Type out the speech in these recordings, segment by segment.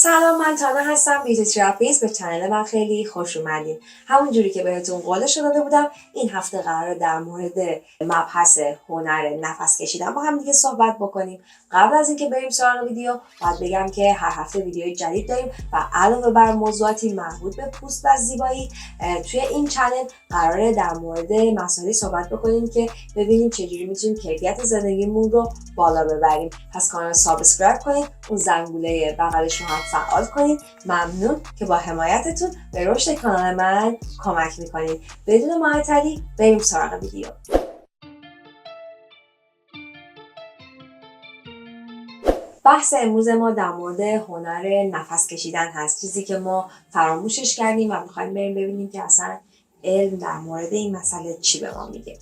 سلام، من تانا هستم. بیوتی تراپیست. به چنل من خیلی خوش اومدین. همون جوری که بهتون قولش داده بودم این هفته قراره در مورد مبحث هنر نفس کشیدن با هم دیگه صحبت بکنیم. قبل از اینکه بریم سراغ ویدیو باید بگم که هر هفته ویدیوی جدید داریم و علاوه بر موضوعاتی مربوط به پوست و زیبایی توی این چنل قراره در مورد مسائلی صحبت بکنیم که ببینیم چجوری میتونیم کیفیت زندگیمون رو بالا ببریم. پس کانال سابسکرایب کنید، اون زنگوله بغلش رو هم فعال کنید. ممنون که با حمایتتون به رشد کانال من کمک میکنید. بدون معطلی بریم سراغ ویدیو. بحث امروز ما در مورد هنر نفس کشیدن هست، چیزی که ما فراموشش کردیم و میخوایم بریم ببینیم که اصلا علم در مورد این مسئله چی به ما میگه.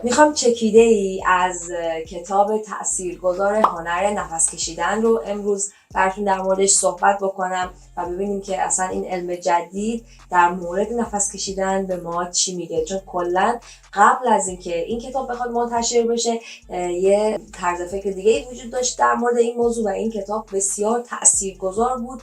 میخوام چکیده ای از کتاب تاثیرگذار هنر نفس کشیدن رو امروز براتون در موردش صحبت بکنم و ببینیم که اصلا این علم جدید در مورد نفس کشیدن به ما چی میگه. چون کلا قبل از اینکه این کتاب بخواد منتشر بشه یه طرز فکر دیگه ای وجود داشت در مورد این موضوع و این کتاب بسیار تاثیرگذار بود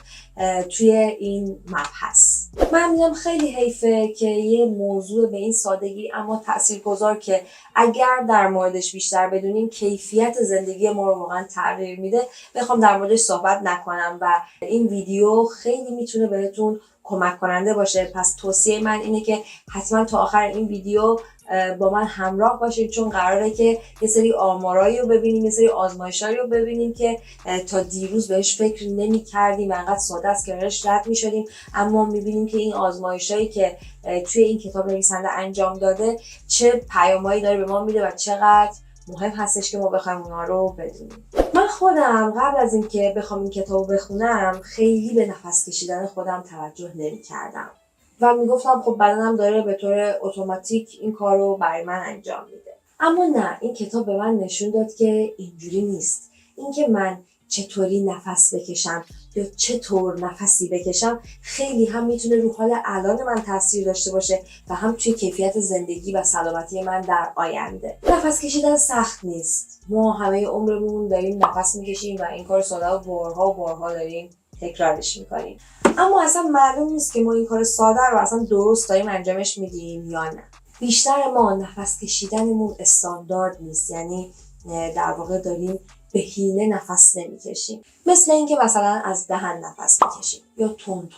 توی این مبحث. من میگم خیلی حیفه که یه موضوع به این سادگی اما تاثیرگذار که اگر در موردش بیشتر بدونیم کیفیت زندگی ما رو واقعا تغییر میده بخوام در موردش صحبت نکنم و این ویدیو خیلی میتونه بهتون کمک کننده باشه. پس توصیه من اینه که حتما تا آخر این ویدیو با من همراه باشید، چون قراره که یه سری آمارایی رو ببینیم، یه سری آزمایشایی رو ببینیم که تا دیروز بهش فکر نمی کردیم و انقدر ساده است که بهش رد می شدیم، اما می بینیم که این آزمایشایی که توی این کتاب نویسنده انجام داده چه پیامایی داره به ما میده و چقدر مهم هستش که ما بخوایم اونا رو بدونیم. من خودم قبل از اینکه بخوام این کتابو بخونم خیلی به نفس کشیدن خودم توجه نمی‌کردم و میگفتم خب بدنم داره به طور اتوماتیک این کارو برای من انجام میده. اما نه، این کتاب به من نشون داد که اینجوری نیست. اینکه من چطوری نفس بکشم یا چطور نفسی بکشم خیلی هم میتونه رو حال الان من تاثیر داشته باشه و هم توی کیفیت زندگی و سلامتی من در آینده. نفس کشیدن سخت نیست. ما همه عمرمون داریم نفس میکشیم و این کار ساده و بارها داریم تکرارش میکنیم. اما اصلا معلوم نیست که ما این کار ساده رو اصلا درست داریم انجامش میدیم یا نه. بیشتر ما نفس کشیدنمون استاندارد نیست، یعنی در واقع داریم به هینه نفس نمیکشیم. مثل اینکه مثلا از دهن نفس میکشیم یا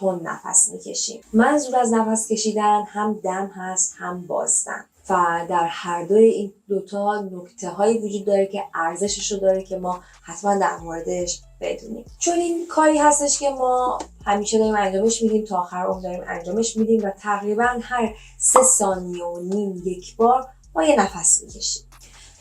تون نفس میکشیم. منظور از نفس کشیدن هم دم هست هم بازدم و در هر دوی این دوتا نکته هایی وجود داره که ارزشش رو داره که ما حتما در موردش بدونیم. چون این کاری هستش که ما همیشه داریم انجامش میدیم، تا آخر عمر داریم انجامش میدیم و تقریبا هر 3 ثانیه و نیم یک بار ما یه نفس میکشیم.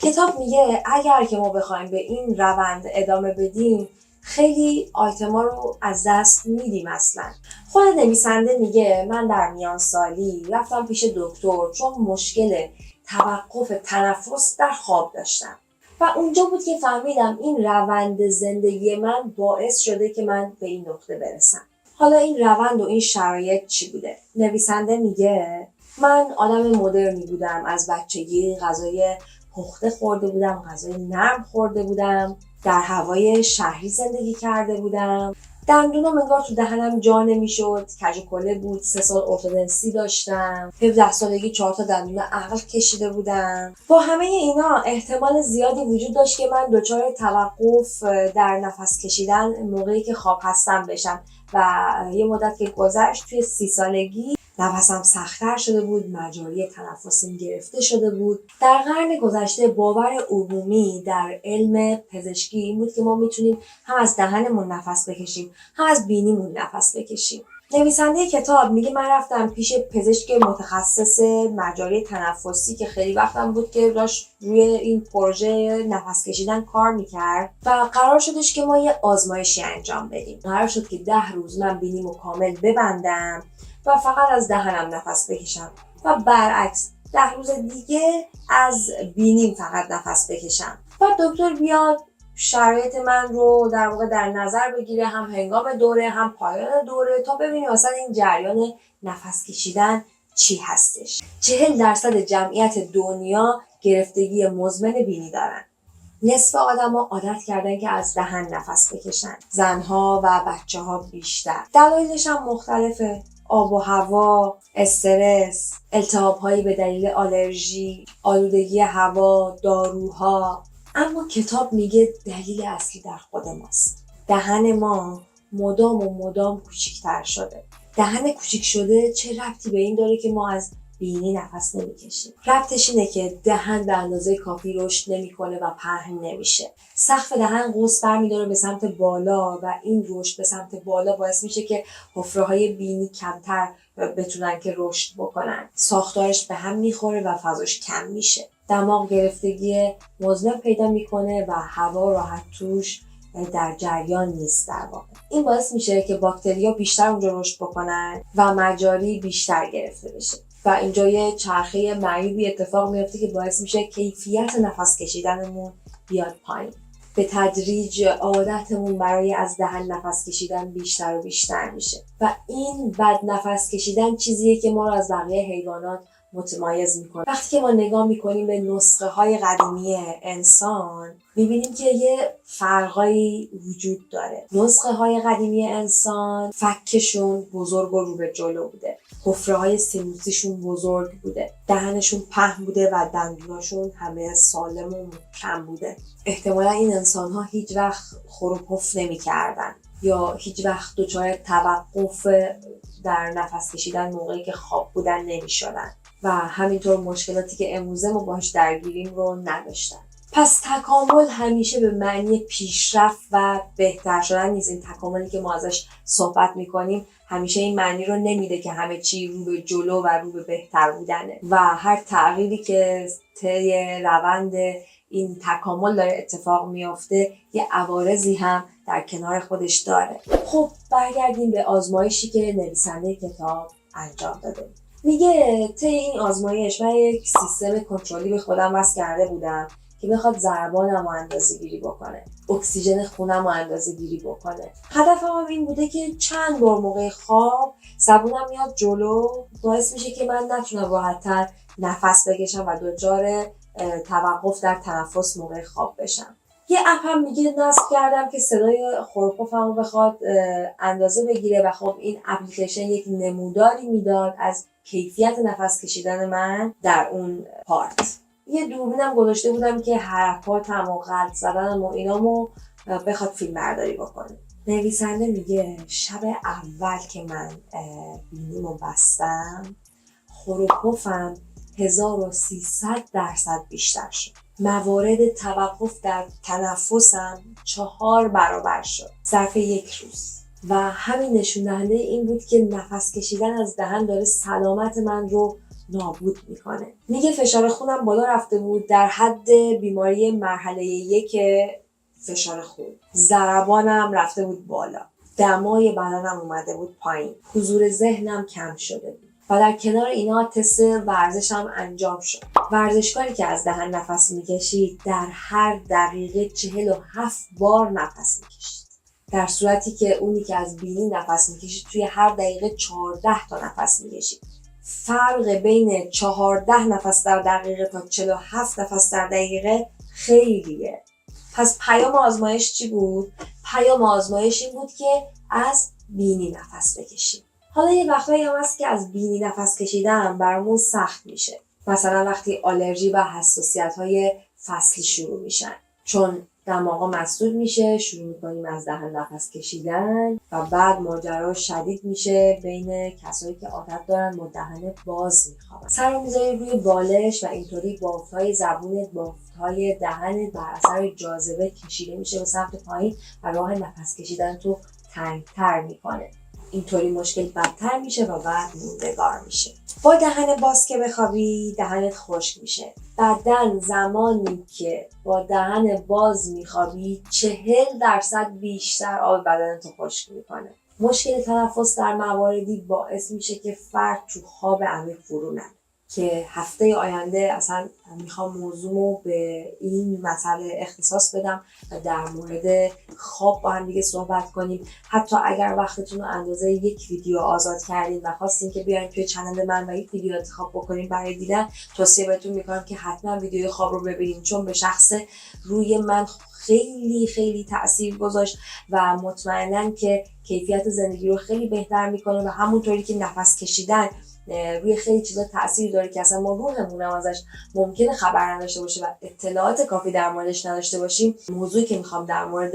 کتاب میگه اگر که ما بخوایم به این روند ادامه بدیم خیلی آیتما رو از دست میدیم. اصلا خود نویسنده میگه من در میان سالی رفتم پیش دکتر چون مشکل توقف تنفس در خواب داشتم و اونجا بود که فهمیدم این روند زندگی من باعث شده که من به این نقطه برسم. حالا این روند و این شرایط چی بوده؟ نویسنده میگه من آدم مدرنی بودم، از بچگی غذای پخته خورده بودم، غذای نرم خورده بودم، در هوای شهری زندگی کرده بودم، دندونم انگار تو دهنم جا نمیشد، کج و کوله بود، 3 سال ارتودنسی داشتم، 17 سالگی 4 تا دندون عقل کشیده بودم. با همه اینا احتمال زیادی وجود داشت که من دچار توقف در نفس کشیدن موقعی که خواب هستم بشم و یه مدت که گذشت توی 30 سالگی نفسم سخت‌تر شده بود، مجاری تنفسیم گرفته شده بود. در قرن گذشته باور عمومی در علم پزشکی این بود که ما میتونیم هم از دهنمون نفس بکشیم هم از بینیمون نفس بکشیم. نویسنده کتاب میگه من رفتم پیش پزشک متخصص مجاری تنفسی که خیلی وقتم بود که داشت روی این پروژه نفس کشیدن کار میکرد و قرار شدش که ما یه آزمایشی انجام بدیم. قرار شد که 10 روز من بینیمو کامل ببندم و فقط از دهنم نفس بکشم و برعکس 10 روز دیگه از بینیم فقط نفس بکشم و دکتر بیاد شرایط من رو در واقع در نظر بگیره، هم هنگام دوره هم پایان دوره، تا ببینیم مثلا این جریان نفس کشیدن چی هستش. 40% جمعیت دنیا گرفتگی مزمن بینی دارن. نصف آدما عادت کردن که از دهن نفس بکشن، زنها و بچه‌ها بیشتر. دلایلش هم مختلفه: آب و هوا، استرس، التهاب‌هایی به دلیل آلرژی، آلودگی هوا، داروها. اما کتاب میگه دلیل اصلی در خود ماست. دهن ما مدام کوچیک‌تر شده. دهن کوچیک شده چه ربطی به این داره که ما از بینی نفس نمیکشیم؟ ربطش اینه که دهن به اندازه کافی رشد نمیکنه و پهن نمیشه. سقف دهن قوس برمیداره به سمت بالا و این رشد به سمت بالا باعث میشه که حفره‌های بینی کمتر بتونن که رشد بکنن. ساختارش به هم میخوره و فضاش کم میشه. دماغ گرفتگی مزمن پیدا میکنه و هوا راحت توش در جریان نیست در واقع. این باعث میشه که باکتریا بیشتر اونجا رشد بکنن و مجاری بیشتر گرفته بشه و اینجا یه چرخه معیوبی اتفاق میفته که باعث میشه کیفیت نفس کشیدنمون بیاد پایین. به تدریج عادتمون برای از دهن نفس کشیدن بیشتر و بیشتر میشه و این بد نفس کشیدن چیزیه که ما رو از بقیه حیوانات متمایز میکنه. وقتی که ما نگاه میکنیم به نسخه های قدیمی انسان میبینیم که یه فرقایی وجود داره. نسخه های قدیمی انسان فکشون بزرگ و رو به جلو بوده، حفره های سینوسیشون بزرگ بوده، دهنشون پهن بوده و دندوناشون همه سالم و محکم بوده. احتمالا این انسان ها هیچ وقت خور و پف نمی کردن یا هیچ وقت دچار توقف در نفس کشیدن موقعی که خواب بودن نمی شدن و همینطور مشکلاتی که امروزه ما باهاش درگیریم رو نداشتن. پس تکامل همیشه به معنی پیشرفت و بهتر شدن نیست. این تکاملی که ما ازش صحبت میکنیم همیشه این معنی رو نمیده که همه چی رو به جلو و رو به بهتر بودنه و هر تغییری که طی روند این تکامل داره اتفاق میافته یه عوارضی هم در کنار خودش داره. خب برگردیم به آزمایشی که نویسنده کتاب انجام داده. میگه طی این آزمایش من یک سیستم کنترلی به خودم وصل کرده بودم که بخواد ضربانم رو اندازه‌گیری بکنه، اکسیژن خونم رو اندازه‌گیری بکنه. هدفم هم این بوده که چند بار موقع خواب زبونم میاد جلو، باعث میشه که من نتونم راحت‌تر نفس بکشم و دچار توقف در تنفس موقع خواب بشم. یه اپ هم میگه نصب کردم که صدای خورپفم رو بخواد اندازه بگیره و خب این اپلیکیشن یک نموداری میداد از کیفیت نفس کشیدن من در اون پارت. یه دوربینم گذاشته بودم که حرکاتم و قلب زدنم و اینامو بخواد فیلم برداری بکنه. نویسنده میگه شب اول که من بینیمو بستم خور و پفم 1300% بیشتر شد. موارد توقف در تنفسم 4 برابر شد ظرف یک روز و همین نشون دهنده این بود که نفس کشیدن از دهن داره سلامت من رو نابود میکنه. میگه فشار خونم بالا رفته بود در حد بیماری مرحله 1 فشار خون. ضربانم رفته بود بالا. دمای بدنم اومده بود پایین. حضور ذهنم کم شده بود. و در کنار اینا تست ورزشم انجام شد. ورزشکاری که از دهن نفس میکشید در هر دقیقه 47 بار نفس میکشید. در صورتی که اونی که از بینی نفس میکشید توی هر دقیقه 14 تا نفس میکشید. فرق بین 14 نفس در دقیقه تا 47 نفس در دقیقه خیلیه. پس پیام آزمایش چی بود؟ پیام آزمایش این بود که از بینی نفس بکشید. حالا یه وقتایی هم هست که از بینی نفس کشیدن برامون سخت میشه. مثلا وقتی آلرژی و حساسیت‌های فصلی شروع میشن. چون دماغا مسدود میشه، شروع میکنیم از دهن نفس کشیدن و بعد ماجرا شدید میشه بین کسایی که عادت دارن با دهن باز میخوابن. سر رو میذاری روی بالش و اینطوری بافت‌های زبونت، بافت‌های دهنت بر اثر جاذبه کشیده میشه به سمت پایین و راه نفس کشیدن تو تنگ‌تر میکنه. اینطوری مشکل بدتر میشه و بعد موندگار میشه. با دهن باز که بخوابی دهنت خشک میشه. بعدن زمانی که با دهن باز میخوابی 40% بیشتر آب بدنتو خشک میکنه. مشکل تنفس در مواردی باعث میشه که فرد تو خواب عمیق فرو نره. که هفته آینده اصلا میخوام موضوعمو به این مسئله اختصاص بدم و در مورد خواب با هم دیگه صحبت کنیم. حتی اگر وقتتون رو اندازه یک ویدیو آزاد کردین و خواستین که بیاین توی چنل من و یک ویدیو انتخاب بکنین برای دیدن، توصیه بهتون میکنم که حتما ویدیوی خواب رو ببینین، چون به شخص روی من خیلی خیلی تأثیر گذاشت و مطمئناً که کیفیت زندگی رو خیلی بهتر میکنه و همونطوری که نفس کشیدن روی خیلی چیزا تأثیر داره که اصلا ما روحمون هم ازش ممکنه خبر نداشته باشه و اطلاعات کافی در موردش نداشته باشیم. موضوعی که میخوام در مورد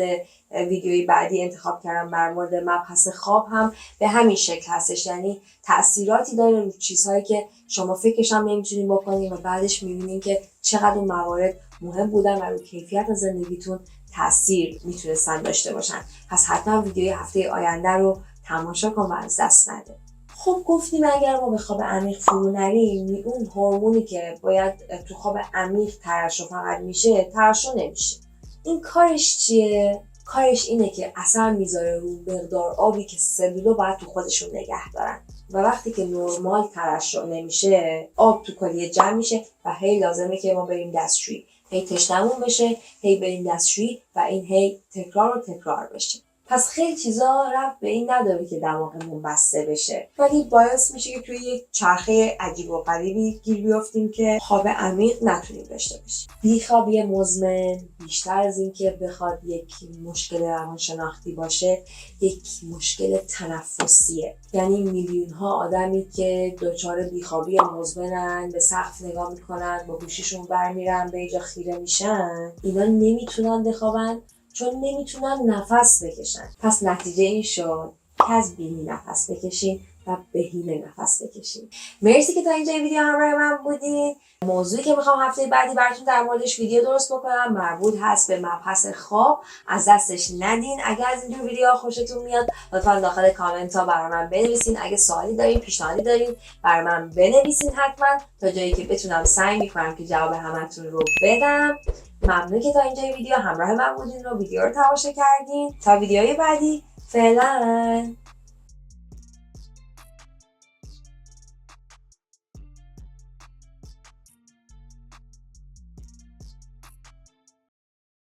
ویدیوی بعدی انتخاب کردم در مورد مبحث خواب هم به همین شکل هستش، یعنی تأثیراتی داره رو چیزهایی که شما فکرش هم نمیتونین بکنین و بعدش میبینین که چقدر اون موارد مهم بودن و رو کیفیت زندگیتون تأثیر میتونستن داشته باشن. پس حتما ویدیوی هفته آینده رو تماشا کن و از دست نده. خب گفتیم اگر ما به خواب عمیق فرو نریم، اون هورمونی که باید تو خواب عمیق ترشح فقط میشه ترشح نمیشه. این کارش چیه؟ کارش اینه که اثر میذاره رو مقدار آبی که سلولا باید تو خودشون نگه دارن و وقتی که نرمال ترشح نمیشه آب تو کلیه جمع میشه و هی لازمه که ما بریم دستشویی، هی تشنمون بشه، هی بریم دستشویی و این هی تکرار و تکرار بشه. پس خیلی چیزا ربط به این نداره که دماغمون بسته بشه، ولی باعث میشه که توی یک چرخه عجیب و غریبی گیر بیافتیم که خواب عمیق نتونیم داشته باشیم. بیخوابی مزمن بیشتر از این که بخواد یک مشکل روانشناختی باشه، یک مشکل تنفسیه. یعنی میلیون ها آدمی که دچار بیخوابی مزمنن، به سقف نگاه میکنن، با گوشیشون برمیرن، به اینجا خیره میشن، اینا نمیتونن بخوابن چون نمیتونن نفس بکشن. پس نتیجه این شد که از بینی نفس بکشین و بهینه نفس بکشین. مرسی که تا اینجا ویدیو همراه من بودین. موضوعی که میخوام هفته بعدی براتون در موردش ویدیو درست بکنم مربوط هست به مبحث خواب. از دستش ندین. اگر از اینجور ویدیوها خوشتون میاد لطفا داخل کامنت ها برای من بنویسین. اگه سوالی دارین، پیشنهادی دارین، برای من بنویسین حتما، تا جایی که بتونم سعی میکنم که جواب همتون رو بدم. ممنون که تا اینجا ویدیو همراه من بودین و ویدیو رو تماشا کردین. تا ویدیوی بعدی، فعلا.